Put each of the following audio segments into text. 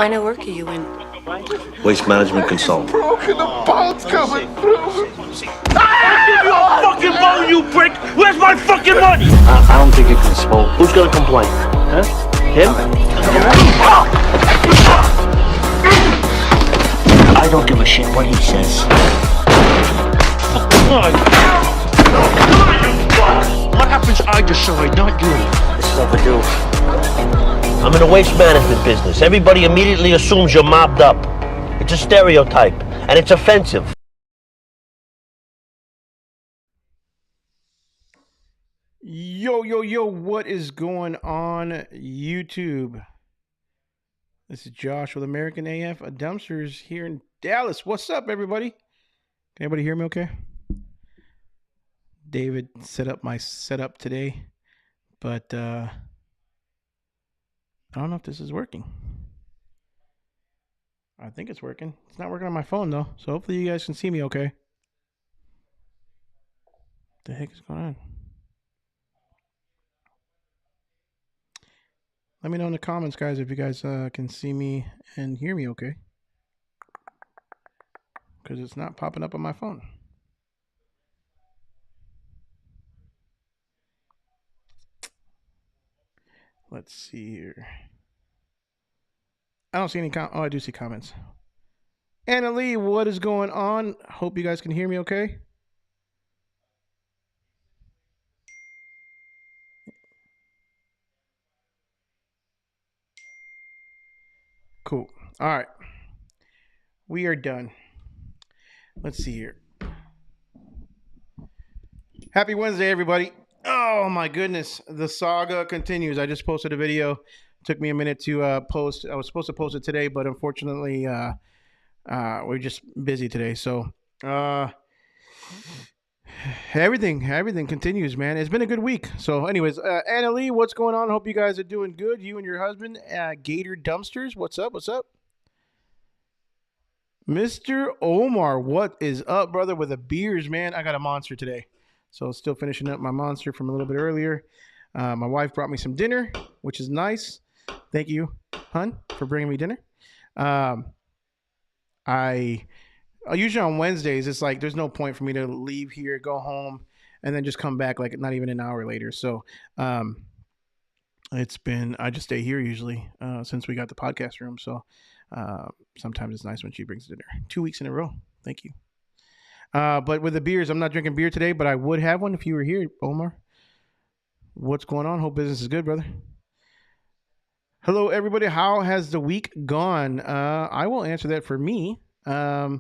line of work are you in? Waste management consultant. Broken, the boat's coming through. I'll give you a fucking bone, you prick! Where's my fucking money? I don't think you can smoke. Who's gonna complain? Huh? Him? I don't give a shit what he says. What happens I decide, not you? This is overdue. I'm in the waste management business. Everybody immediately assumes you're mobbed up. It's a stereotype, and it's offensive. Yo, what is going on, YouTube? This is Josh with American AF Dumpsters here in Dallas. What's up, everybody? Can everybody hear me okay? David set up my setup today, but I don't know if this is working. I think it's working. It's not working on my phone, though, so hopefully you guys can see me okay. What the heck is going on? Let me know in the comments, guys, if you guys can see me and hear me okay. Because it's not popping up on my phone. Let's see here. I don't see any I do see comments. Anna Lee, what is going on? Hope you guys can hear me okay. Cool. All right. We are done. Let's see here. Happy Wednesday, everybody. Oh, my goodness. The saga continues. I just posted a video. Took me a minute to post. I was supposed to post it today, but unfortunately, we're just busy today. So, everything continues, man. It's been a good week. So, anyways, Anna Lee, what's going on? Hope you guys are doing good. You and your husband, Gator Dumpsters. What's up? Mr. Omar, what is up, brother? With the beers, man. I got a monster today. So, still finishing up my monster from a little bit earlier. My wife brought me some dinner, which is nice. Thank you, hun, for bringing me dinner. I usually on Wednesdays, it's like there's no point for me to leave here, go home, and then just come back like not even an hour later. So it's been, I just stay here usually since we got the podcast room. So sometimes it's nice when she brings dinner. 2 weeks in a row. Thank you. But with the beers, I'm not drinking beer today, but I would have one if you were here, Omar. What's going on? Hope business is good, brother. Hello, everybody. How has the week gone? I will answer that for me. We're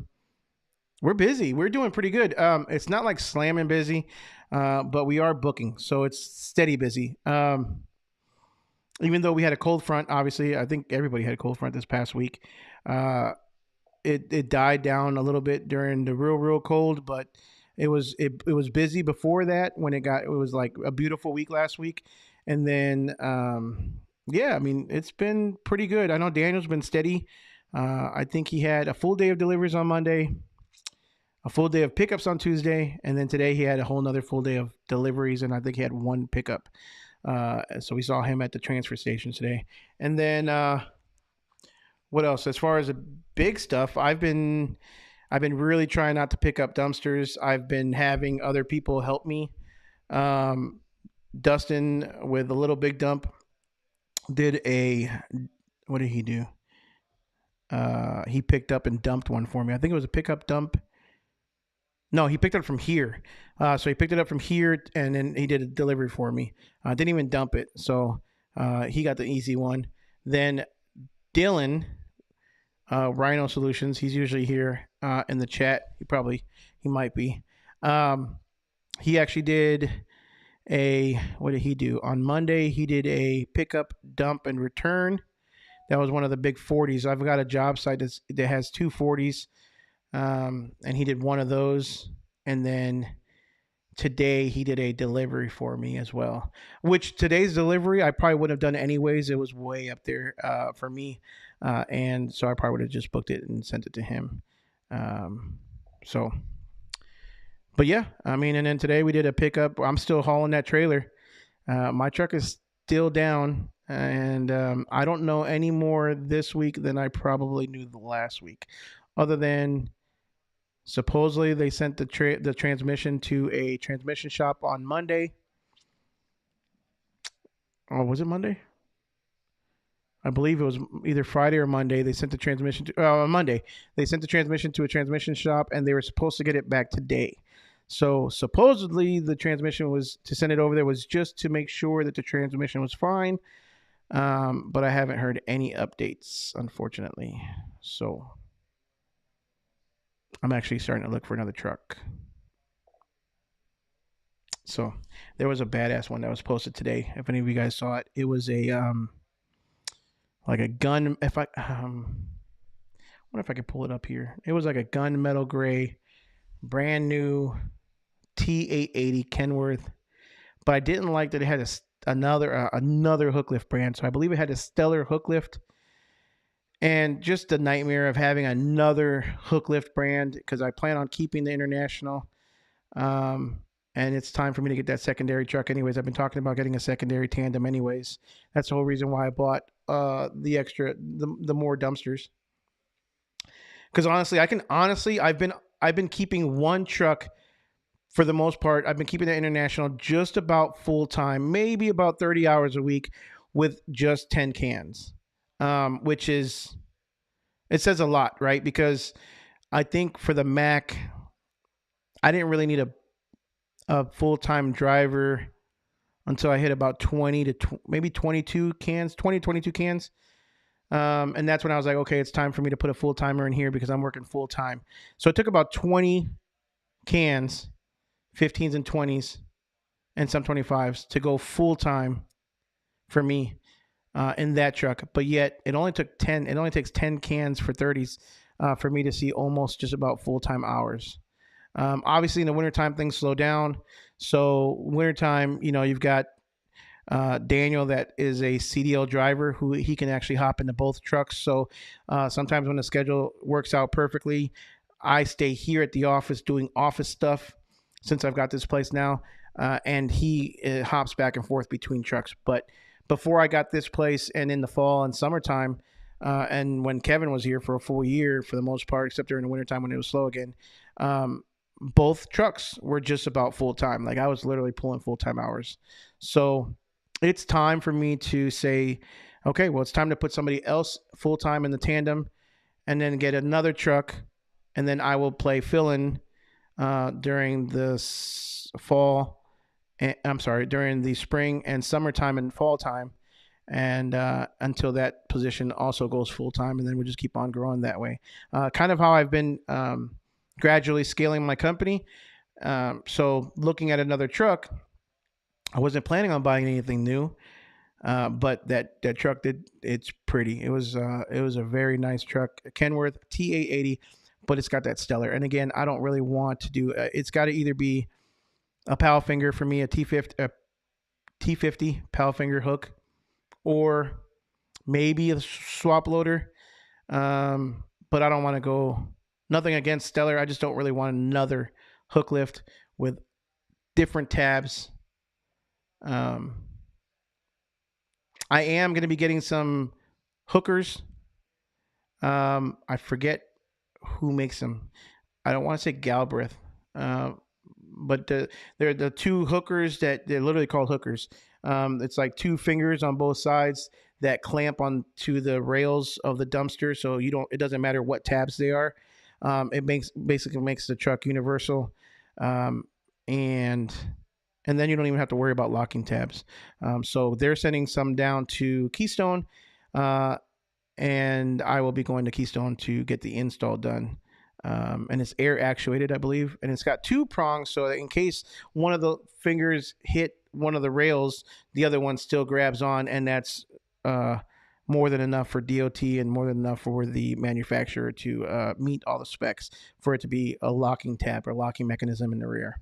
busy. We're doing pretty good. It's not like slamming busy, but we are booking. So it's steady busy. Even though we had a cold front, obviously, I think everybody had a cold front this past week. It died down a little bit during the real cold, but it was busy before that when it was like a beautiful week last week. And then, yeah, I mean, it's been pretty good. I know Daniel's been steady. I think he had a full day of deliveries on Monday, a full day of pickups on Tuesday, and then today he had a whole nother full day of deliveries, and I think he had one pickup. So we saw him at the transfer station today. And then what else? As far as the big stuff, I've been really trying not to pick up dumpsters. I've been having other people help me. Dustin with a little big dump did what did he do? He picked up and dumped one for me. I think it was a pickup dump. No, he picked it up from here. So he picked it up from here and then he did a delivery for me. Didn't even dump it. So he got the easy one. Then Dylan, Rhino Solutions, he's usually here in the chat. He might be. He actually did what did he do? On Monday, he did a pickup, dump, and return. That was one of the big 40s. I've got a job site that has two 40s, and he did one of those. And then today, he did a delivery for me as well, which today's delivery, I probably wouldn't have done anyways. It was way up there for me, and so I probably would have just booked it and sent it to him. But yeah, I mean, and then today we did a pickup. I'm still hauling that trailer. My truck is still down. and I don't know any more this week than I probably knew the last week, other than supposedly they sent the transmission to a transmission shop on Monday. Oh, was it Monday? I believe it was either Friday or Monday. They sent the transmission to Monday. They sent the transmission to a transmission shop, and they were supposed to get it back today. So supposedly the transmission was to send it over there was just to make sure that the transmission was fine. But I haven't heard any updates, unfortunately. So I'm actually starting to look for another truck. So there was a badass one that was posted today. If any of you guys saw it, it was a like a gun. If I wonder if I could pull it up here. It was like a gunmetal gray, brand new T880 Kenworth. But I didn't like that it had another hook lift brand. So I believe it had a Stellar hook lift. And just the nightmare of having another hook lift brand, because I plan on keeping the International. And it's time for me to get that secondary truck anyways. I've been talking about getting a secondary tandem anyways. That's the whole reason why I bought the more dumpsters. Because I've been keeping one truck for the most part. I've been keeping the International just about full time, maybe about 30 hours a week with just 10 cans, which is, it says a lot, right? Because I think for the Mac, I didn't really need a full-time driver until I hit about 20 to maybe 22 cans, 22 cans. And that's when I was like, okay, it's time for me to put a full-timer in here because I'm working full-time. So it took about 20 cans, 15s and 20s, and some 25s to go full-time for me in that truck. But yet it only takes 10 cans for 30s for me to see almost just about full-time hours. Obviously in the wintertime things slow down. So wintertime, you've got Daniel that is a CDL driver who he can actually hop into both trucks. So sometimes when the schedule works out perfectly, I stay here at the office doing office stuff since I've got this place now. And he hops back and forth between trucks. But before I got this place and in the fall and summertime, and when Kevin was here for a full year for the most part, except during the wintertime when it was slow again, both trucks were just about full time. Like I was literally pulling full time hours. So it's time for me to say, okay, well, it's time to put somebody else full time in the tandem and then get another truck. And then I will play fill in during the during the spring and summertime and fall time. And until that position also goes full time. And then we'll just keep on growing that way. Kind of how I've been gradually scaling my company. So looking at another truck, I wasn't planning on buying anything new, but that truck it's pretty. It was a very nice truck, a Kenworth T880, but it's got that Stellar. And again, I don't really want to do. It's got to either be a Pal Finger for me, a T50 Pal Finger hook, or maybe a swap loader. But I don't want to go. Nothing against Stellar. I just don't really want another hook lift with different tabs. I am going to be getting some hookers. I forget who makes them. I don't want to say Galbraith, but they're the two hookers that they're literally called hookers. It's like two fingers on both sides that clamp onto the rails of the dumpster, so it doesn't matter what tabs they are. It basically makes the truck universal, and then you don't even have to worry about locking tabs. So they're sending some down to Keystone, and I will be going to Keystone to get the install done. And it's air actuated, I believe, and it's got two prongs, so that in case one of the fingers hit one of the rails, the other one still grabs on, and that's more than enough for DOT and more than enough for the manufacturer to meet all the specs for it to be a locking tab or locking mechanism in the rear.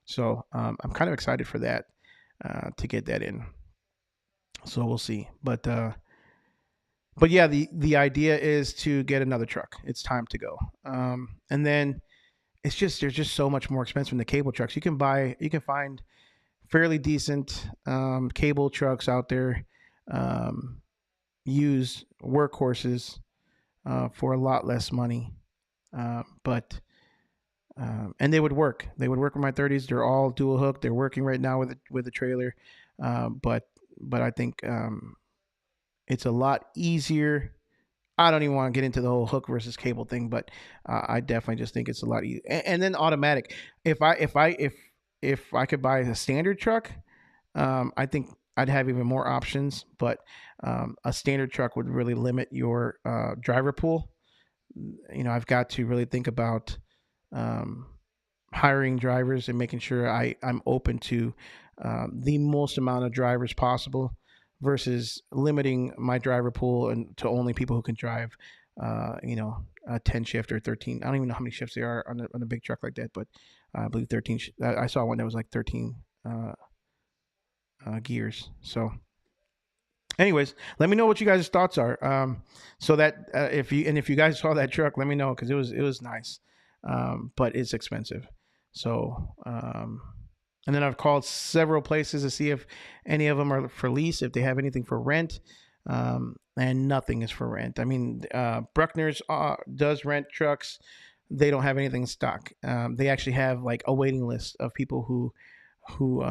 So I'm kind of excited for that, to get that in. So we'll see. But yeah, the idea is to get another truck. It's time to go. And then they're just so much more expensive than the cable trucks. You can find fairly decent cable trucks out there. use workhorses for a lot less money. But and they would work. They would work with my 30s. They're all dual hook. They're working right now with the trailer. But I think it's a lot easier. I don't even want to get into the whole hook versus cable thing, but I definitely just think it's a lot easier. And then automatic. If I could buy a standard truck, I think I'd have even more options. But a standard truck would really limit your driver pool. I've got to really think about um, hiring drivers and making sure I'm open to the most amount of drivers possible versus limiting my driver pool and to only people who can drive, a 10 shift or 13. I don't even know how many shifts there are on a big truck like that, but I believe 13. I saw one that was like 13 gears. So anyways, let me know what you guys' thoughts are. So that if you guys saw that truck, let me know because it was nice, but it's expensive. So and then I've called several places to see if any of them are for lease, if they have anything for rent, and nothing is for rent. I mean, Bruckner's does rent trucks. They don't have anything in stock. They actually have like a waiting list of people who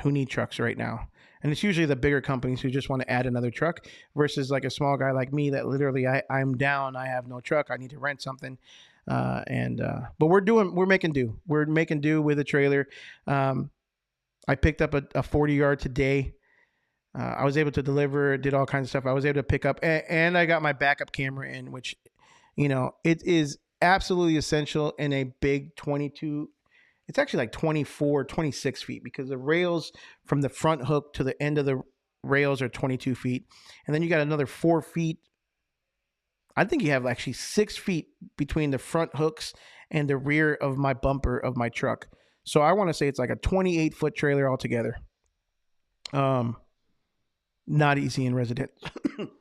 need trucks right now. And it's usually the bigger companies who just want to add another truck versus like a small guy like me that literally I'm down. I have no truck. I need to rent something. But we're making do. We're making do with a trailer. I picked up a 40-yard today. I was able to deliver, did all kinds of stuff. I was able to pick up and I got my backup camera in, which, it is absolutely essential in a big 22. It's actually like 24, 26 feet because the rails from the front hook to the end of the rails are 22 feet. And then you got another 4 feet. I think you have actually 6 feet between the front hooks and the rear of my bumper of my truck. So I want to say it's like a 28-foot trailer altogether. Not easy in residential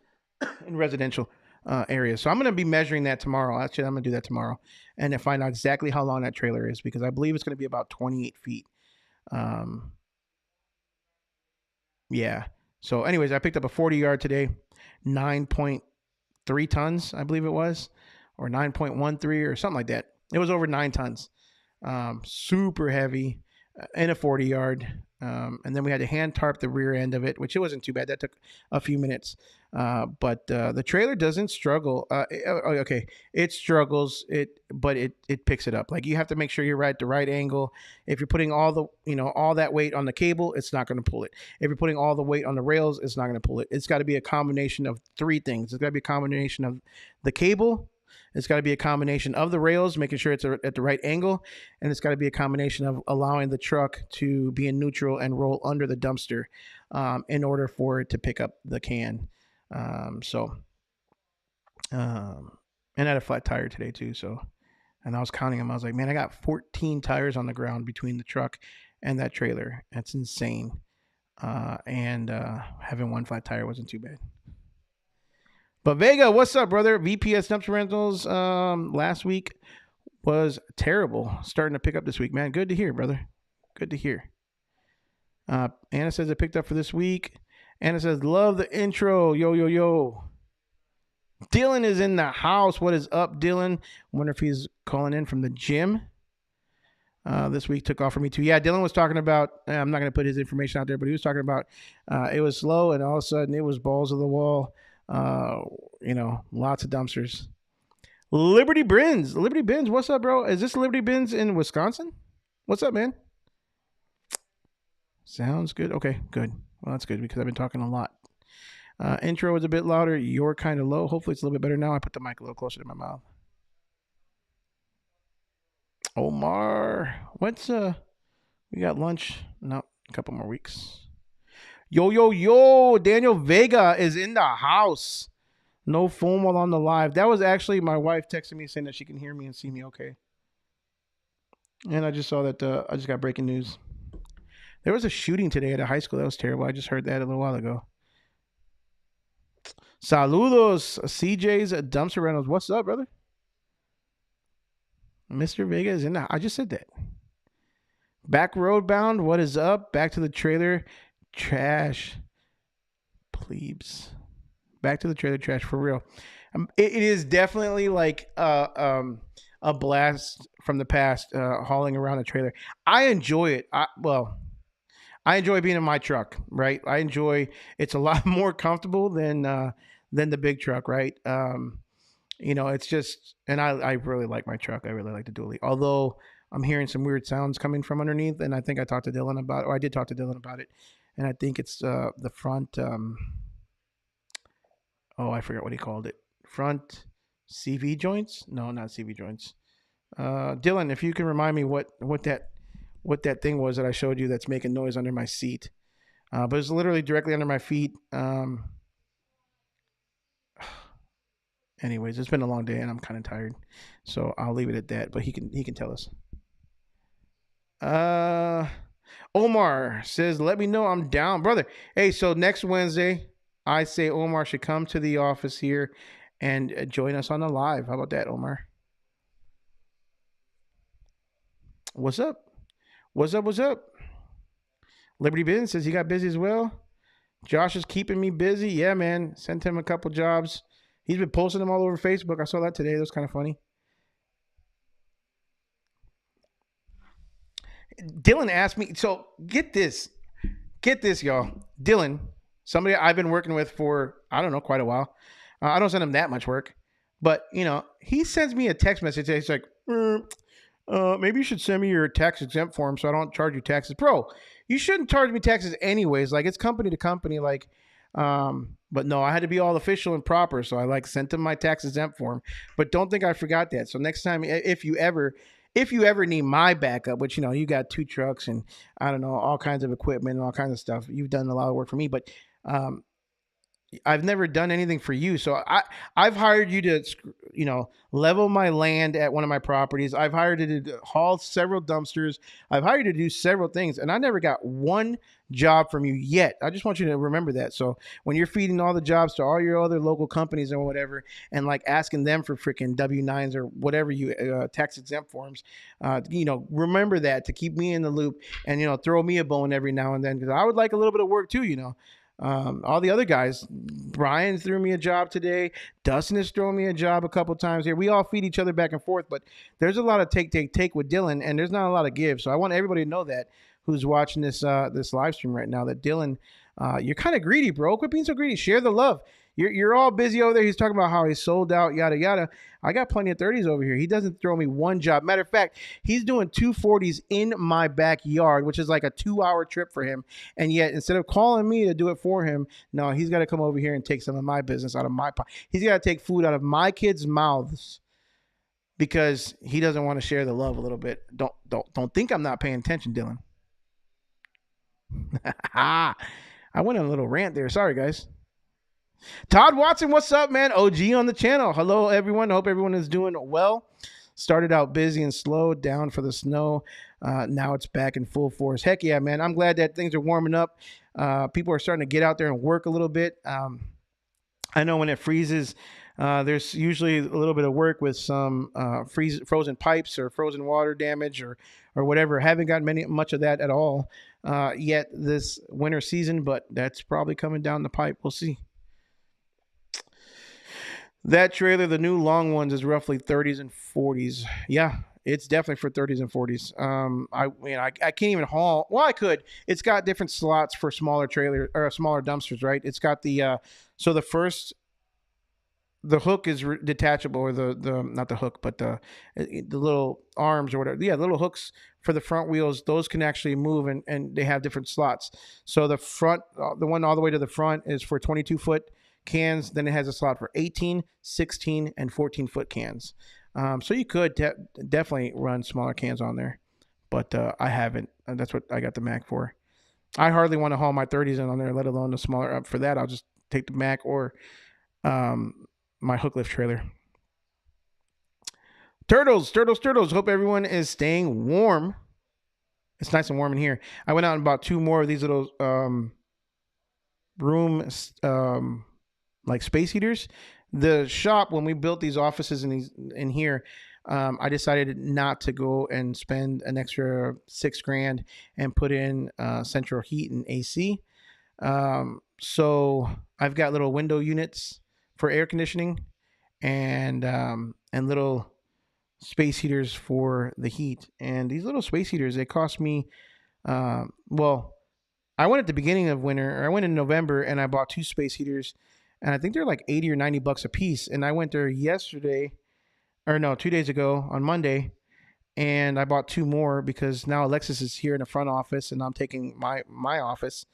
areas. So I'm going to be measuring that tomorrow. Actually, I'm going to do that tomorrow and to find out exactly how long that trailer is because I believe it's going to be about 28 feet. Yeah. So anyways, I picked up a 40-yard today, 9.3 tons, I believe it was, or 9.13 or something like that. It was over 9 tons. Super heavy in a 40-yard. And then we had to hand tarp the rear end of it, which it wasn't too bad. That took a few minutes. But the trailer doesn't struggle. Okay, it struggles. But it picks it up. Like you have to make sure you're at the right angle. If you're putting all that weight on the cable, it's not going to pull it. If you're putting all the weight on the rails, it's not going to pull it. It's got to be a combination of 3 things. It's got to be a combination of the cable. It's got to be a combination of the rails, making sure it's at the right angle, and it's got to be a combination of allowing the truck to be in neutral and roll under the dumpster in order for it to pick up the can. And I had a flat tire today too. So, and I was counting them. I was like, man, I got 14 tires on the ground between the truck and that trailer. That's insane. And having one flat tire wasn't too bad. But Vega, what's up, brother? VPS Dumpster Rentals last week was terrible. Starting to pick up this week, man. Good to hear, brother. Good to hear. Anna says I picked up for this week. Anna says, love the intro. Yo, yo, yo. Dylan is in the house. What is up, Dylan? Wonder if he's calling in from the gym. This week took off for me too. Yeah, Dylan was talking about, I'm not going to put his information out there, but he was talking about it was slow and all of a sudden it was balls of the wall. Lots of dumpsters. Liberty Bins, what's up, bro? Is this Liberty Bins in Wisconsin? What's up, man? Sounds good. Okay, good. Well, that's good because I've been talking a lot. Intro was a bit louder. You're kind of low. Hopefully it's a little bit better now. I put the mic a little closer to my mouth. Omar, what's we got lunch? No, a couple more weeks. Yo, Daniel Vega is in the house. No phone while on the live. That was actually my wife texting me saying that she can hear me and see me okay. And I just saw that I just got breaking news. There was a shooting today at a high school. That was terrible. I just heard that a little while ago. Saludos, CJ's Dumpster Rentals. What's up, brother? Mr. Vega is in the... I just said that. Back road bound. What is up? Back to the trailer. Trash. plebes. Back to the trailer trash for real. It is definitely like a blast from the past, hauling around a trailer. I enjoy it. I enjoy being in my truck, right? I enjoy. It's a lot more comfortable than the big truck, right? It's just, and I really like my truck. I really like the dually. Although I'm hearing some weird sounds coming from underneath, and I think I talked to Dylan about, or I did talk to Dylan about it, and I think it's the front. Oh, I forgot what he called it. Front CV joints? No, not CV joints. Dylan, if you can remind me what that thing was that I showed you that's making noise under my seat. But it's literally directly under my feet. Anyways, it's been a long day and I'm kind of tired, so I'll leave it at that. But he can tell us. Omar says, "Let me know I'm down, brother." Hey, so next Wednesday, I say Omar should come to the office here and join us on the live. How about that, Omar? What's up? What's up? What's up? Liberty Business says he got busy as well. Josh is keeping me busy. Yeah, man. Sent him a couple jobs. He's been posting them all over Facebook. I saw that today. That was kind of funny. Dylan asked me. So get this, y'all. Dylan, somebody I've been working with for, I don't know, quite a while. I don't send him that much work, but he sends me a text message. He's like, maybe you should send me your tax exempt form so I don't charge you taxes. Bro, you shouldn't charge me taxes anyways. Like, it's company to company. Like, but no, I had to be all official and proper. So I sent him my tax exempt form, but don't think I forgot that. So next time, if you ever need my backup, which, you got 2 trucks and I don't know, all kinds of equipment and all kinds of stuff, you've done a lot of work for me, but, I've never done anything for you. So I've hired you to, level my land at one of my properties. I've hired you to haul several dumpsters. I've hired you to do several things, and I never got one job from you yet. I just want you to remember that. So when you're feeding all the jobs to all your other local companies or whatever, and asking them for freaking W-9s or whatever you tax exempt forms, remember that to keep me in the loop and, throw me a bone every now and then, because I would like a little bit of work too. All the other guys, Brian threw me a job today. Dustin has thrown me a job a couple times here. We all feed each other back and forth, but there's a lot of take with Dylan, and there's not a lot of give. So I want everybody to know that, who's watching this live stream right now, that Dylan, you're kind of greedy, bro. Quit being so greedy. Share the love. You're all busy over there. He's talking about how he's sold out, yada, yada. I got plenty of 30s over here. He doesn't throw me one job. Matter of fact, he's doing 240s in my backyard, which is like a 2-hour trip for him. And yet, instead of calling me to do it for him, no, he's got to come over here and take some of my business out of my pocket. He's got to take food out of my kids' mouths because he doesn't want to share the love a little bit. Don't think I'm not paying attention, Dylan. I went on a little rant there. Sorry, guys. Todd Watson, what's up, man? OG on the channel. Hello, everyone. Hope everyone is doing well. Started out busy and slow down for the snow. Now it's back in full force. Heck yeah, man. I'm glad that things are warming up. People are starting to get out there and work a little bit. I know when it freezes, there's usually a little bit of work with some frozen pipes or frozen water damage or whatever. Haven't gotten much of that at all yet this winter season, but that's probably coming down the pipe. We'll see. That trailer, the new long ones, is roughly 30s and 40s. Yeah, it's definitely for 30s and 40s. I can't even haul. Well, I could. It's got different slots for smaller trailer or smaller dumpsters, right? It's got the so the hook is detachable, or the not the hook, but the little arms or whatever. Yeah, little hooks for the front wheels. Those can actually move, and they have different slots. So the front, the one all the way to the front, is for 22-foot cans. Then it has a slot for 18, 16, and 14-foot cans. So you could definitely run smaller cans on there, but I haven't. And that's what I got the Mac for. I hardly want to haul my 30s in on there, let alone the smaller. For that, I'll just take the Mac or my hook lift trailer. Turtles. Hope everyone is staying warm. It's nice and warm in here. I went out and bought 2 more of these little room like space heaters. The shop, when we built these offices in here, I decided not to go and spend an extra $6,000 and put in central heat and AC. So I've got little window units for air conditioning, and little space heaters for the heat. And these little space heaters, they cost me, well, I went at the beginning of winter, or I went in November, and I bought 2 space heaters, and I think they're like 80 or $90 a piece. And I went there yesterday, or no, 2 days ago on Monday, and I bought 2 more because now Alexis is here in the front office, and I'm taking my office,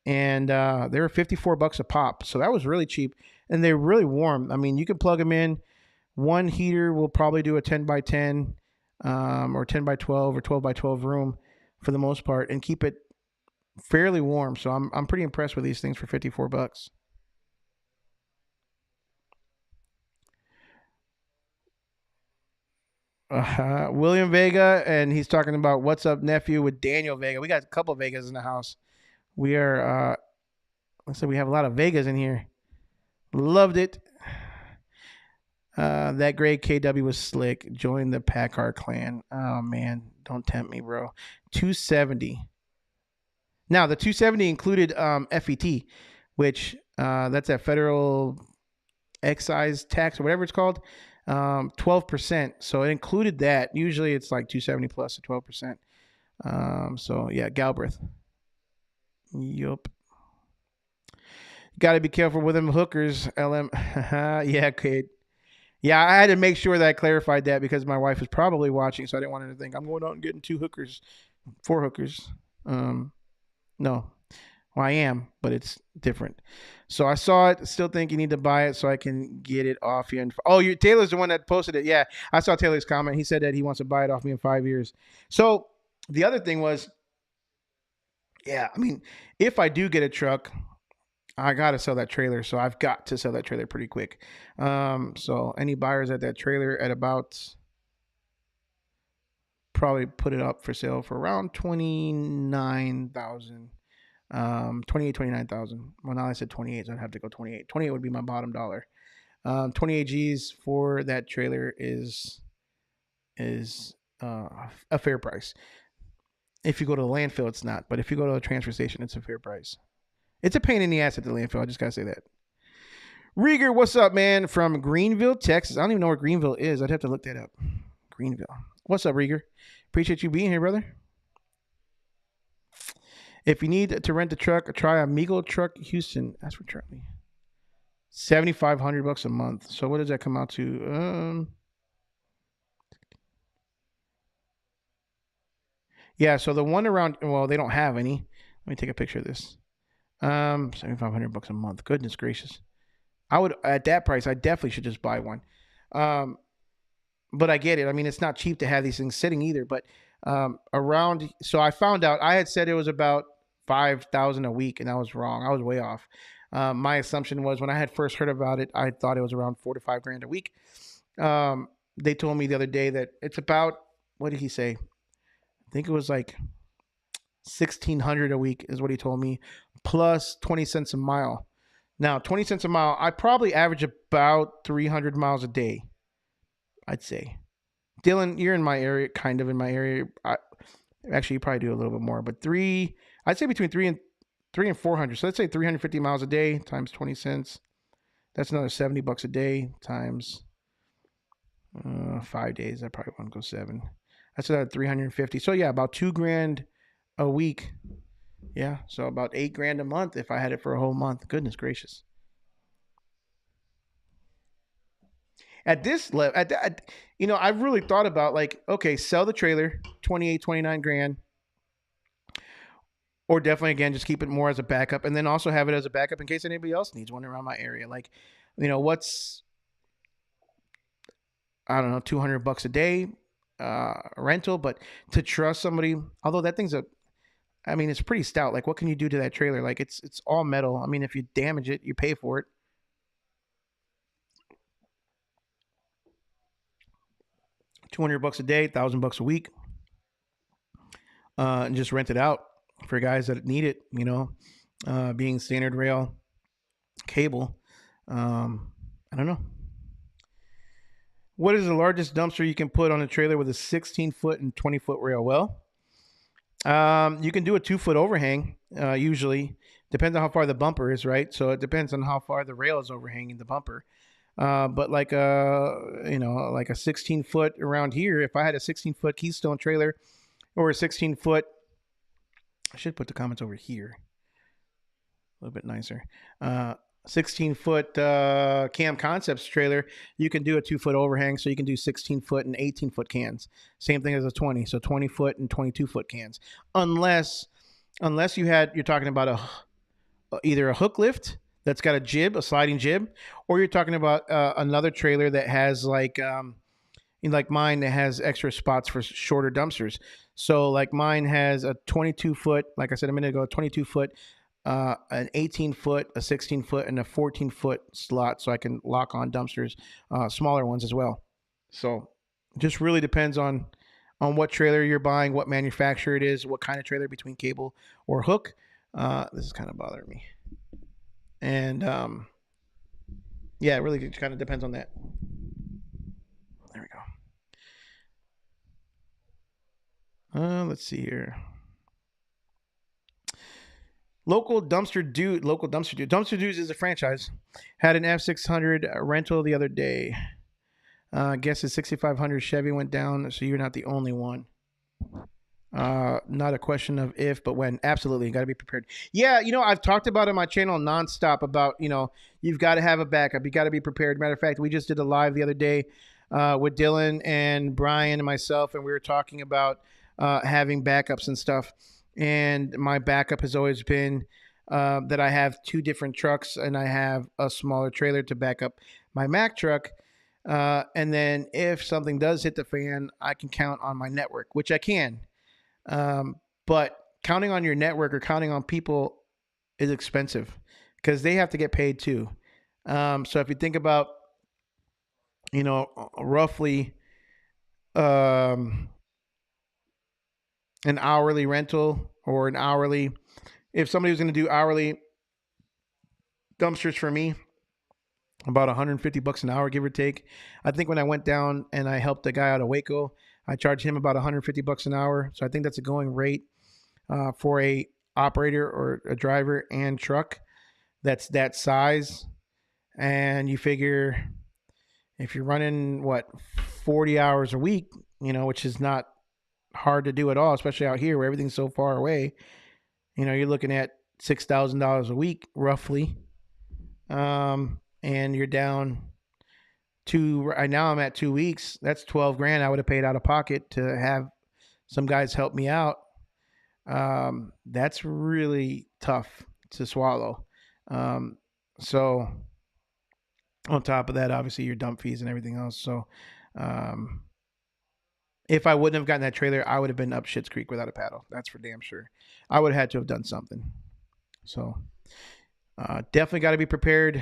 and they were $54 a pop, so that was really cheap, and they're really warm. I mean, you can plug them in. One heater will probably do a 10 by 10, or 10 by 12 or 12 by 12 room for the most part, and keep it fairly warm. So I'm pretty impressed with these things for $54. William Vega, and he's talking about what's up, nephew, with Daniel Vega. We got a couple of Vegas in the house. We are, let's say we have a lot of Vegas in here. Loved it. That great KW was slick. Join the Packard clan. Oh man, don't tempt me, bro. 270. Now the 270 included FET, which that's that federal excise tax or whatever it's called. 12%. So it included that. Usually it's like 270 plus a 12%. So yeah, Galbraith. Yup. Got to be careful with them hookers, LM. Yeah, kid. Yeah, I had to make sure that I clarified that because my wife is probably watching, so I didn't want her to think I'm going out and getting 4 hookers. No. Well, I am, but it's different. So I saw it, still think you need to buy it so I can get it off you. Taylor's the one that posted it. Yeah, I saw Taylor's comment. He said that he wants to buy it off me in 5 years. So the other thing was, yeah, I mean, if I do get a truck, I got to sell that trailer. So I've got to sell that trailer pretty quick. So any buyers at that trailer at about, probably put it up for sale for around 29,000. 29,000. Well, now I said 28, so I'd have to go 28. 28 would be my bottom dollar. 28 G's for that trailer is a fair price. If you go to the landfill, it's not. But if you go to a transfer station, it's a fair price. It's a pain in the ass at the landfill. I just gotta say that. Rieger, what's up, man? From Greenville, Texas. I don't even know where Greenville is. I'd have to look that up. Greenville. What's up, Rieger? Appreciate you being here, brother. If you need to rent a truck, try Amigo Truck Houston. That's for Charlie. $7,500 a month. So what does that come out to? Yeah. So the one around. Well, they don't have any. Let me take a picture of this. $7,500 a month. Goodness gracious. I would, at that price, I definitely should just buy one. But I get it. I mean, it's not cheap to have these things sitting either. But around. So I found out. I had said it was about $5,000 a week, and I was wrong. I was way off. My assumption was when I had first heard about it, I thought it was around $4,000 to $5,000 a week. They told me the other day that it's about, what did he say? I think it was like $1,600 a week is what he told me, plus 20 cents a mile. Now, 20 cents a mile, I probably average about 300 miles a day, I'd say. Dylan, you're in my area, kind of in my area. Actually, you probably do a little bit more, but I'd say between 300 and 400. So let's say 350 miles a day times 20 cents. That's another $70 a day times 5 days. I probably want to go 7. That's another 350. So yeah, about $2,000 a week. Yeah, so about $8,000 a month if I had it for a whole month. Goodness gracious. At this level, I've really thought about like, okay, sell the trailer, 28, 29 grand. Or definitely, again, just keep it more as a backup, and then also have it as a backup in case anybody else needs one around my area. Like, what's, I don't know, $200 a day rental, but to trust somebody, although that thing's it's pretty stout. Like, what can you do to that trailer? Like, it's all metal. I mean, if you damage it, you pay for it. $200 a day, $1,000 a week, and just rent it out for guys that need it, being standard rail cable. I don't know. What is the largest dumpster you can put on a trailer with a 16-foot and 20-foot rail? Well, you can do a 2-foot overhang, usually, Depends on how far the bumper is, right? So it depends on how far the rail is overhanging the bumper. But like like a 16-foot around here, if I had a 16-foot Keystone trailer or a 16-foot, I should put the comments over here, a little bit nicer. 16-foot Cam Concepts trailer, you can do a 2-foot overhang, so you can do 16-foot and 18-foot cans. Same thing as a 20, so 20-foot and 22-foot cans. Unless you're talking about either a hook lift that's got a jib, a sliding jib, or you're talking about another trailer that has like mine that has extra spots for shorter dumpsters. So like mine has a 22-foot, like I said a minute ago, a 22-foot, an 18-foot, a 16-foot, and a 14-foot slot, so I can lock on dumpsters, smaller ones as well. So just really depends on what trailer you're buying, what manufacturer it is, what kind of trailer between cable or hook. This is kind of bothering me. And yeah, it really kind of depends on that. There we go. Let's see here. Local Dumpster Dude. Dumpster Dudes is a franchise. Had an F600 rental the other day. Guess his 6500 Chevy went down, so you're not the only one. Not a question of if, but when. Absolutely, you got to be prepared. Yeah, I've talked about it on my channel nonstop about, you've got to have a backup. You got to be prepared. Matter of fact, we just did a live the other day with Dylan and Brian and myself, and we were talking about having backups and stuff. And my backup has always been that I have 2 different trucks, and I have a smaller trailer to back up my Mack truck. And then if something does hit the fan, I can count on my network, which I can. But counting on your network or counting on people is expensive because they have to get paid too. So if you think about, roughly an hourly rental or an hourly, if somebody was going to do hourly dumpsters for me, about $150 an hour, give or take. I think when I went down and I helped the guy out of Waco, I charged him about $150 an hour. So I think that's a going rate for a operator or a driver and truck that's that size. And you figure if you're running 40 hours a week, which is not hard to do at all, especially out here where everything's so far away. You're looking at $6,000 a week roughly. And you're down to right now I'm at 2 weeks. That's 12 grand I would have paid out of pocket to have some guys help me out. That's really tough to swallow. So on top of that, obviously your dump fees and everything else. So, if I wouldn't have gotten that trailer, I would have been up Schitt's Creek without a paddle. That's for damn sure. I would have had to have done something. So, definitely got to be prepared.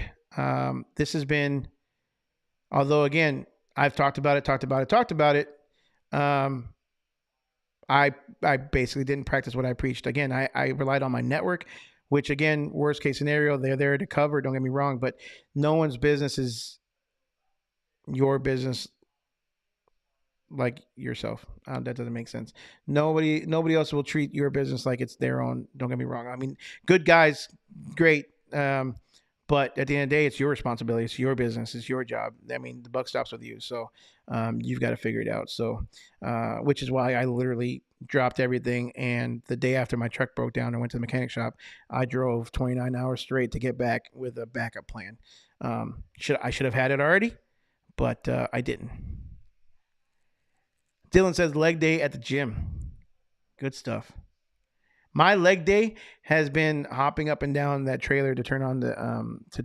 This has been, although again, I've talked about it. I basically didn't practice what I preached. Again, I relied on my network, which again, worst case scenario, they're there to cover. Don't get me wrong, but no one's business is your business like yourself. That doesn't make sense. Nobody else will treat your business like it's their own. Don't get me wrong. I mean, good guys, great. But at the end of the day, it's your responsibility. It's your business. It's your job. I mean, the buck stops with you. So you've got to figure it out. So, which is why I literally dropped everything. And the day after my truck broke down and went to the mechanic shop, I drove 29 hours straight to get back with a backup plan. I should have had it already, but I didn't. Dylan says leg day at the gym. Good stuff. My leg day has been hopping up and down that trailer to turn on the to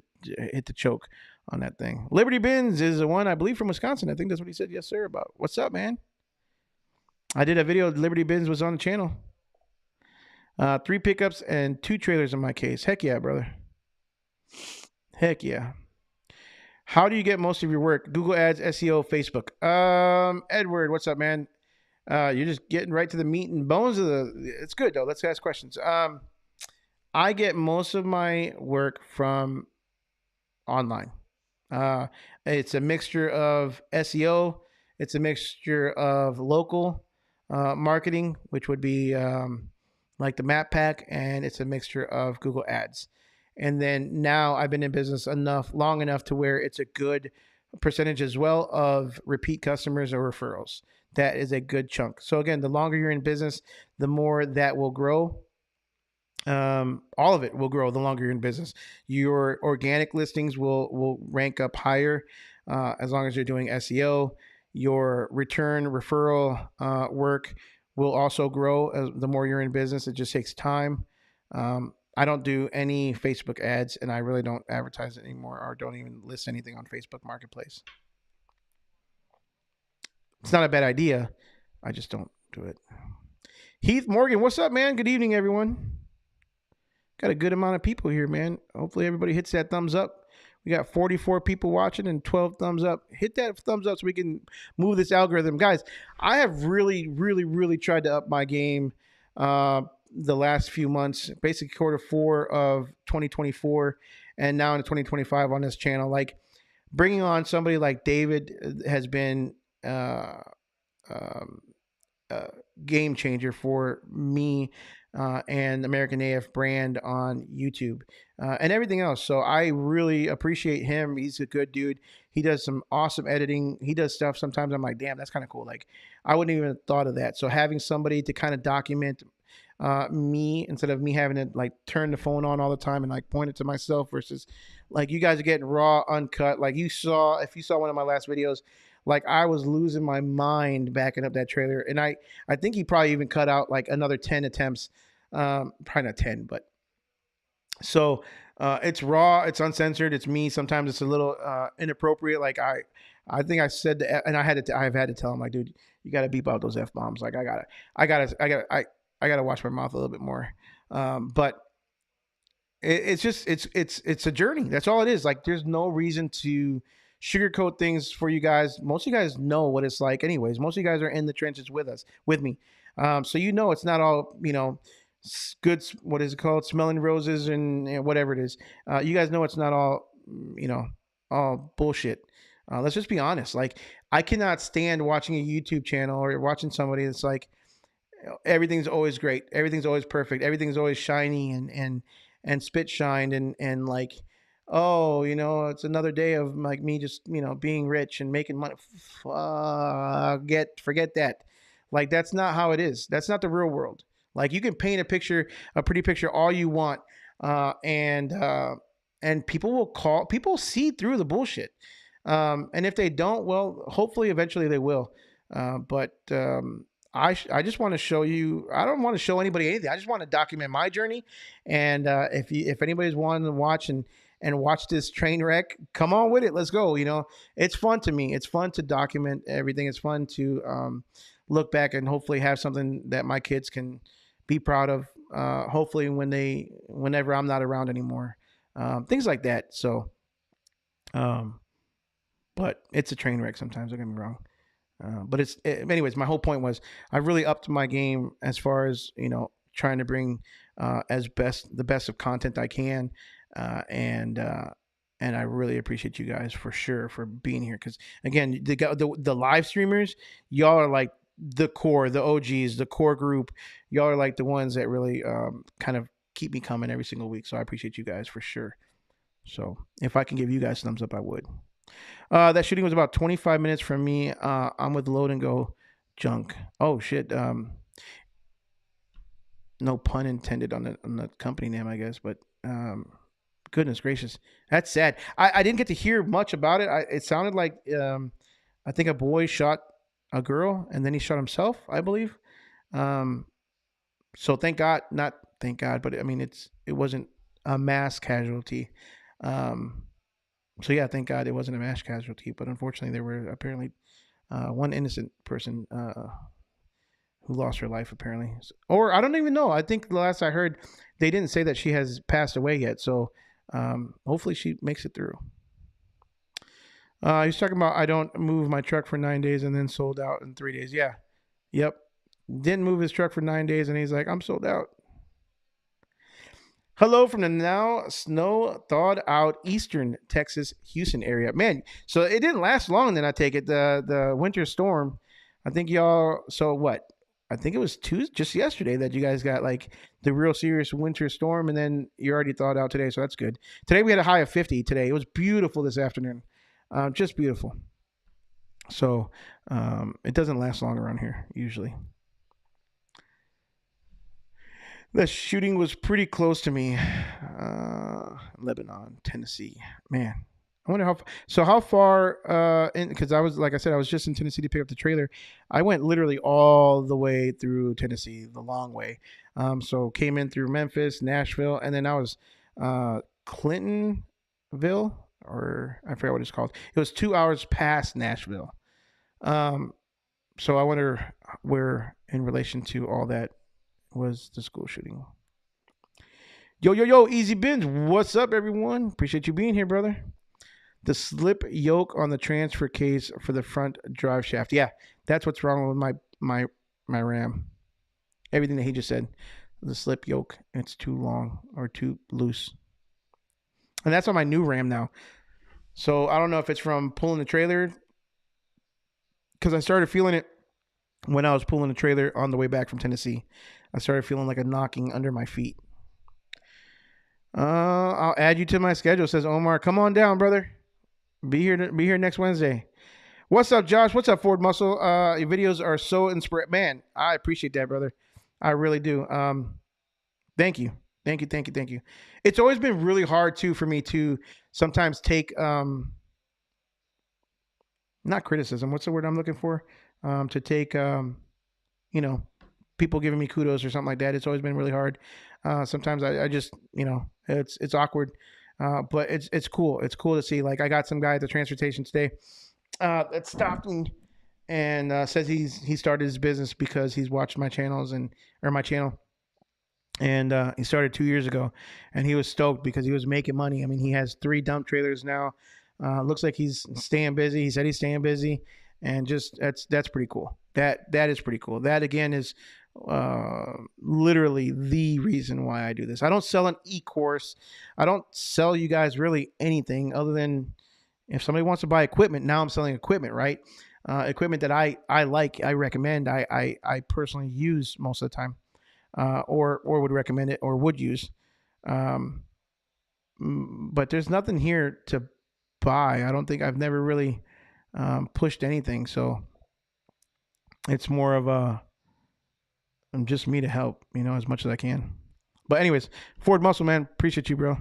hit the choke on that thing. Liberty Bins is the one, I believe, from Wisconsin. I think that's what he said yes sir about. What's up, man? I did a video. Liberty Bins was on the channel. 3 pickups and 2 trailers in my case. Heck yeah, brother. Heck yeah. How do you get most of your work? Google Ads, SEO, Facebook. Edward, what's up, man? You're just getting right to the meat and bones of it's good though. Let's ask questions. I get most of my work from online. It's a mixture of SEO. It's a mixture of local marketing, which would be like the map pack, and it's a mixture of Google Ads. And then now I've been in business long enough to where it's a good percentage as well of repeat customers or referrals. That is a good chunk. So again, the longer you're in business, the more that will grow. All of it will grow the longer you're in business. Your organic listings will rank up higher as long as you're doing SEO. Your return referral work will also grow as the more you're in business. It just takes time. I don't do any Facebook ads, and I really don't advertise it anymore, or don't even list anything on Facebook Marketplace. It's not a bad idea. I just don't do it. Heath Morgan, what's up, man? Good evening, everyone. Got a good amount of people here, man. Hopefully everybody hits that thumbs up. We got 44 people watching and 12 thumbs up. Hit that thumbs up so we can move this algorithm. Guys, I have really tried to up my game the last few months, basically Q4 of 2024 and now into 2025 on this channel. Like, bringing on somebody like David has been game changer for me and American AF brand on YouTube and everything else. So I really appreciate him. He's a good dude. He does some awesome editing. He does stuff sometimes I'm like, damn, that's kind of cool. Like, I wouldn't even have thought of that. So having somebody to kind of document me instead of me having to like turn the phone on all the time and like point it to myself versus like you guys are getting raw, uncut. Like if you saw one of my last videos, like I was losing my mind backing up that trailer. And I think he probably even cut out like another 10 attempts. Probably not 10, but so it's raw, it's uncensored, it's me. Sometimes it's a little inappropriate. Like I think I said that, and I've had to tell him like, dude, you got to beep out those F bombs. Like I gotta watch my mouth a little bit more. But it's just it's a journey. That's all it is. Like there's no reason to sugarcoat things for you guys. Most of you guys know what it's like anyways. Most of you guys are in the trenches with me. So you know it's not all, good, what is it called? Smelling roses and whatever it is. You guys know it's not all, all bullshit. Let's just be honest. Like I cannot stand watching a YouTube channel or watching somebody that's like, everything's always great. Everything's always perfect. Everything's always shiny and spit shined and like, oh, it's another day of like me just, being rich and making money. Forget that. Like, that's not how it is. That's not the real world. Like you can paint a pretty picture all you want. And people see through the bullshit. And if they don't, well, hopefully eventually they will. But I just want to show you. I don't want to show anybody anything. I just want to document my journey. And if anybody's wanting to watch and watch this train wreck, come on with it. Let's go. It's fun to me. It's fun to document everything. It's fun to look back and hopefully have something that my kids can be proud of. Hopefully whenever I'm not around anymore, things like that. So, but it's a train wreck sometimes. Don't get me wrong. But anyways, my whole point was I really upped my game as far as, trying to bring the best of content I can. And I really appreciate you guys for sure for being here. Cause again, the live streamers, y'all are like the core, the OGs, the core group. Y'all are like the ones that really kind of keep me coming every single week. So I appreciate you guys for sure. So if I can give you guys thumbs up, I would. That shooting was about 25 minutes from me. I'm with Load and Go Junk. Oh shit. No pun intended on the company name, I guess, but goodness gracious, that's sad. I didn't get to hear much about it. It sounded like I think a boy shot a girl and then he shot himself, I believe. So thank God, not thank God, but I mean it wasn't a mass casualty. So yeah, thank God it wasn't a mass casualty, but unfortunately there were apparently one innocent person who lost her life apparently. Or I don't even know. I think the last I heard, they didn't say that she has passed away yet. So hopefully she makes it through. He's talking about I don't move my truck for 9 days and then sold out in 3 days. Yeah. Yep. Didn't move his truck for 9 days and he's like, I'm sold out. Hello from the now snow thawed out eastern Texas, Houston area. Man, so it didn't last long then I take it. The winter storm. I think y'all, so what? I think it was Tuesday, just yesterday, that you guys got like the real serious winter storm, and then you already thawed out today, so that's good. Today we had a high of 50 today. It was beautiful this afternoon, just beautiful. So it doesn't last long around here usually. The shooting was pretty close to me. Lebanon, Tennessee. Man, I wonder how far because I was, like I said, I was just in Tennessee to pick up the trailer. I went literally all the way through Tennessee, the long way. So came in through Memphis, Nashville, and then I was Clintonville, or I forget what it's called. It was 2 hours past Nashville. So I wonder where, in relation to all that, was the school shooting. Yo, Easy Bins. What's up, everyone? Appreciate you being here, brother. The slip yoke on the transfer case for the front drive shaft. Yeah, that's what's wrong with my Ram. Everything that he just said. The slip yoke, it's too long or too loose. And that's on my new Ram now. So I don't know if it's from pulling the trailer, because I started feeling it when I was pulling the trailer on the way back from Tennessee. I started feeling like a knocking under my feet. I'll add you to my schedule, says Omar. Come on down, brother. Be here next Wednesday. What's up, Josh? What's up, Ford Muscle? Your videos are so inspiring. Man, I appreciate that, brother. I really do. Thank you. It's always been really hard too for me to sometimes take not criticism. What's the word I'm looking for? To take people giving me kudos or something like that. It's always been really hard. Sometimes I just, it's awkward. But it's cool. It's cool to see. Like, I got some guy at the transfer station today that stopped and says he started his business because he's watched my channels or my channel. And he started 2 years ago, and he was stoked because he was making money. I mean, he has 3 dump trailers now. Looks like he's staying busy. He said he's staying busy, and just that's pretty cool. That is pretty cool. That again is literally the reason why I do this. I don't sell an e-course. I don't sell you guys really anything other than if somebody wants to buy equipment. Now I'm selling equipment, right? Equipment that I like, I recommend, I personally use most of the time, or would recommend it or would use. But there's nothing here to buy. I don't think I've never really pushed anything. So it's more of just me to help, as much as I can. But anyways, Ford Muscle, man, appreciate you, bro.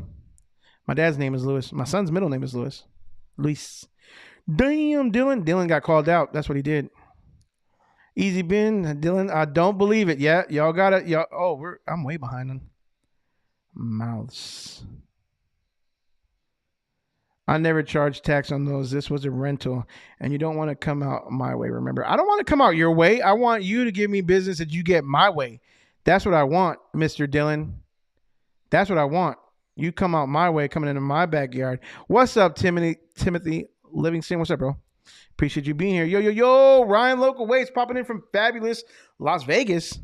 My dad's name is Lewis. My son's middle name is Lewis. Luis. Damn, Dylan. Dylan got called out. That's what he did. Easy bin, Dylan. I don't believe it. Yeah, y'all got it. I'm way behind on mouths. I never charged tax on those. This was a rental, and you don't want to come out my way. Remember, I don't want to come out your way. I want you to give me business that you get my way. That's what I want, Mr. Dylan. That's what I want. You come out my way, coming into my backyard. What's up, Timothy Livingston? What's up, bro? Appreciate you being here. Yo, Ryan Local Waste popping in from fabulous Las Vegas.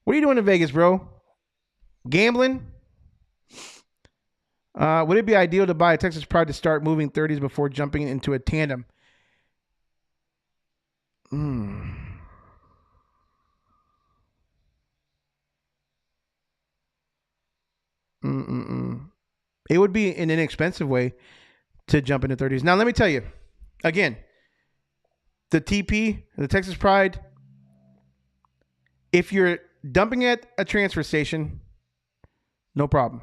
What are you doing in Vegas, bro? Gambling? Would it be ideal to buy a Texas Pride to start moving 30s before jumping into a tandem? It would be an inexpensive way to jump into 30s. Now, let me tell you, again, the TP, the Texas Pride, if you're dumping at a transfer station, no problem.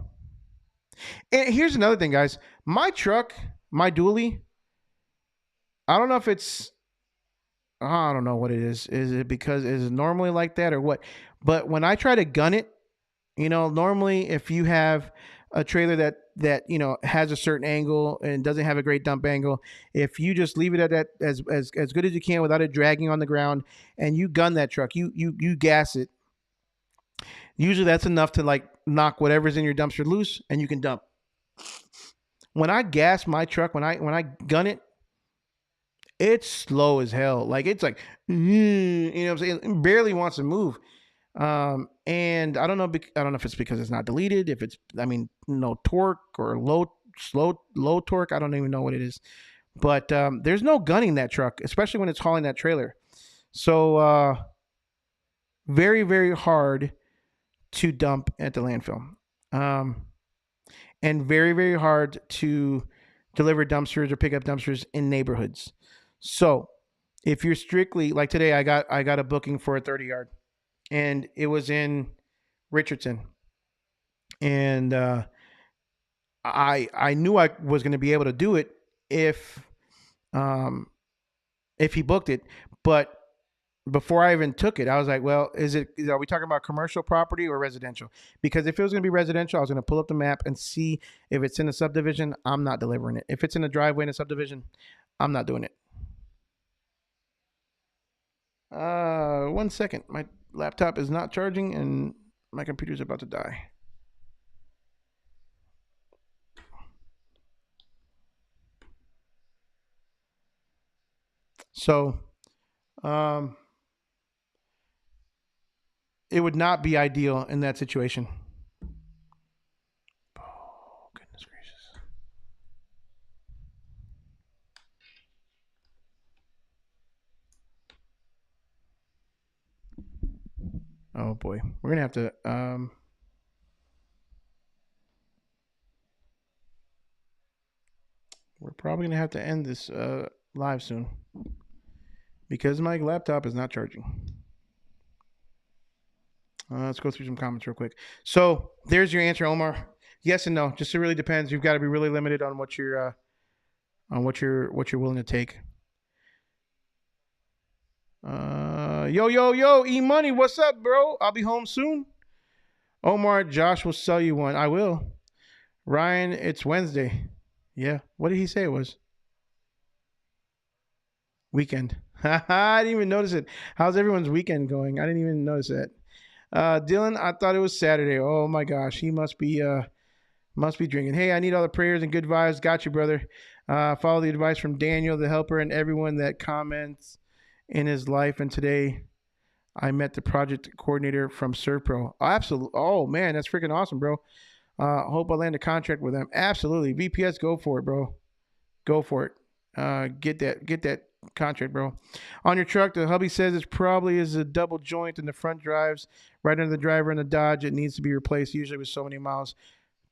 And here's another thing, guys. My truck, my dually, I don't know if it's, I don't know what it is. Is it because is it normally like that or what? But when I try to gun it, normally if you have a trailer that has a certain angle and doesn't have a great dump angle, if you just leave it at that as good as you can without it dragging on the ground, and you gun that truck, you gas it, usually that's enough to like knock whatever's in your dumpster loose, and you can dump. When I gas my truck, when I gun it, it's slow as hell. Like, it's like, what I'm saying? It barely wants to move. And I don't know if it's because it's not deleted, if it's, no torque or low torque. I don't even know what it is, but, there's no gunning that truck, especially when it's hauling that trailer. So, very, very hard to dump at the landfill. And very, very hard to deliver dumpsters or pick up dumpsters in neighborhoods. So if you're strictly like today, I got a booking for a 30-yard, and it was in Richardson, and I knew I was going to be able to do it um, if he booked it, but before I even took it, I was like, well, are we talking about commercial property or residential? Because if it was going to be residential, I was going to pull up the map and see if it's in a subdivision. I'm not delivering it. If it's in a driveway in a subdivision, I'm not doing it. 1 second. My laptop is not charging and my computer's about to die. So, it would not be ideal in that situation. Oh, goodness gracious. Oh boy. We're going to have to we're probably going to have to end this live soon because my laptop is not charging. Let's go through some comments real quick. So there's your answer, Omar. Yes and no. Just it really depends. You've got to be really limited on what you're willing to take. Yo, E Money, what's up, bro? I'll be home soon. Omar, Josh will sell you one. I will. Ryan, it's Wednesday. Yeah. What did he say it was? Weekend. I didn't even notice it. How's everyone's weekend going? I didn't even notice that. Dylan, I thought it was Saturday. Oh my gosh, he must be drinking. Hey, I need all the prayers and good vibes. Got you, brother. Follow the advice from Daniel, the helper, and everyone that comments in his life. And today, I met the project coordinator from ServPro. Oh, absolutely. Oh man, that's freaking awesome, bro. Hope I land a contract with them. Absolutely. VPS, go for it, bro. Go for it. Get that contract, bro. On your truck, the hubby says it probably is a double joint in the front drives, right under the driver in the Dodge. It needs to be replaced, usually with so many miles.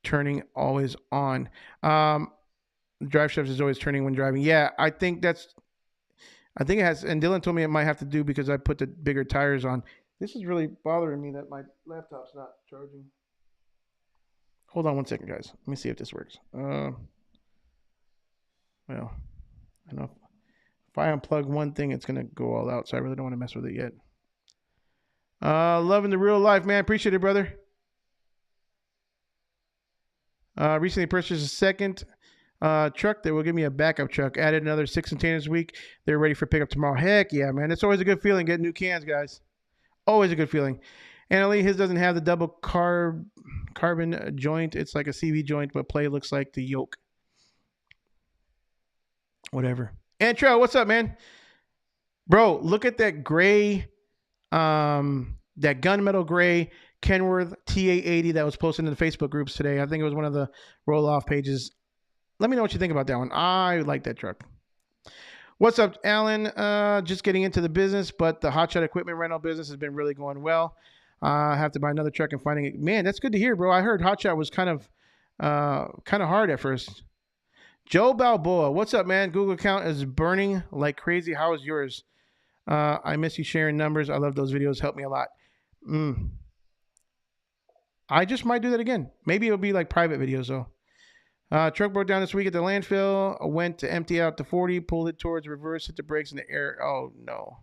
Turning always on. Drive shafts is always turning when driving. Yeah, I think it has, and Dylan told me it might have to do because I put the bigger tires on. This is really bothering me that my laptop's not charging. Hold on 1 second, guys. Let me see if this works. Well, I know if I unplug one thing, it's going to go all out, so I really don't want to mess with it yet. Loving the real life, man. Appreciate it, brother. Recently purchased a second truck that will give me a backup truck. Added another 6 containers a week. They're ready for pickup tomorrow. Heck yeah, man. It's always a good feeling getting new cans, guys. Always a good feeling. Annalie, his doesn't have the double carbon joint. It's like a CV joint, but play looks like the yoke. Whatever. Antro, what's up, man? Bro, look at that gray, that gunmetal gray Kenworth TA80 that was posted in the Facebook groups today. I think it was one of the roll-off pages. Let me know what you think about that one. I like that truck. What's up, Alan? Just getting into the business, but the hotshot equipment rental business has been really going well. I have to buy another truck and finding it. Man, that's good to hear, bro. I heard hotshot was kind of hard at first. Joe Balboa, what's up, man? Google account is burning like crazy. How is yours? I miss you sharing numbers. I love those videos. Help me a lot. I just might do that again. Maybe it'll be like private videos though. Truck broke down this week at the landfill. I went to empty out the 40, pulled it towards reverse, hit the brakes in the air. Oh no.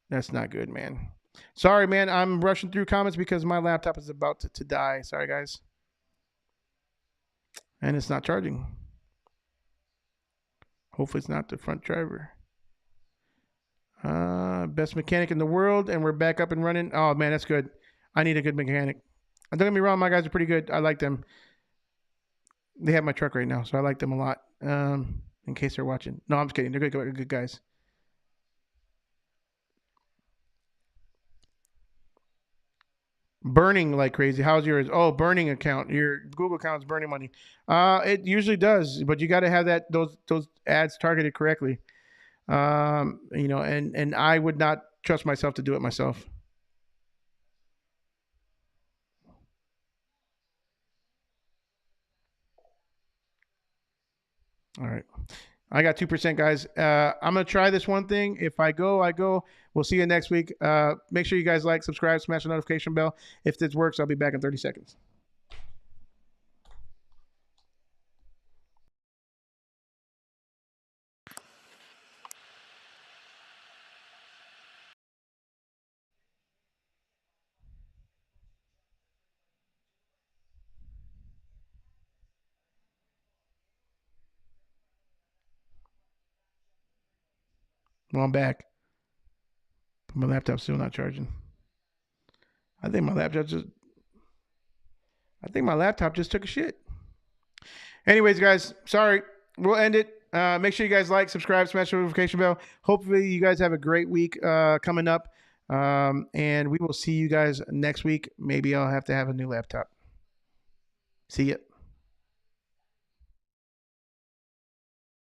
That's not good, man. Sorry, man. I'm rushing through comments because my laptop is about to die. Sorry, guys. And it's not charging. Hopefully it's not the front driver. Best mechanic in the world, and we're back up and running. Oh, man, that's good. I need a good mechanic. Don't get me wrong, my guys are pretty good. I like them. They have my truck right now, so I like them a lot. In case they're watching. No, I'm just kidding. They're good guys. Burning like crazy. How's yours? Oh, burning account. Your Google account is burning money. It usually does, but you got to have those ads targeted correctly. And I would not trust myself to do it myself. All right. I got 2%, guys. I'm going to try this one thing. If I go, I go. We'll see you next week. Make sure you guys like, subscribe, smash the notification bell. If this works, I'll be back in 30 seconds. Well, I'm back. But my laptop's still not charging. I think my laptop just took a shit. Anyways, guys, sorry. We'll end it. Make sure you guys like, subscribe, smash the notification bell. Hopefully, you guys have a great week coming up. And we will see you guys next week. Maybe I'll have to have a new laptop. See ya.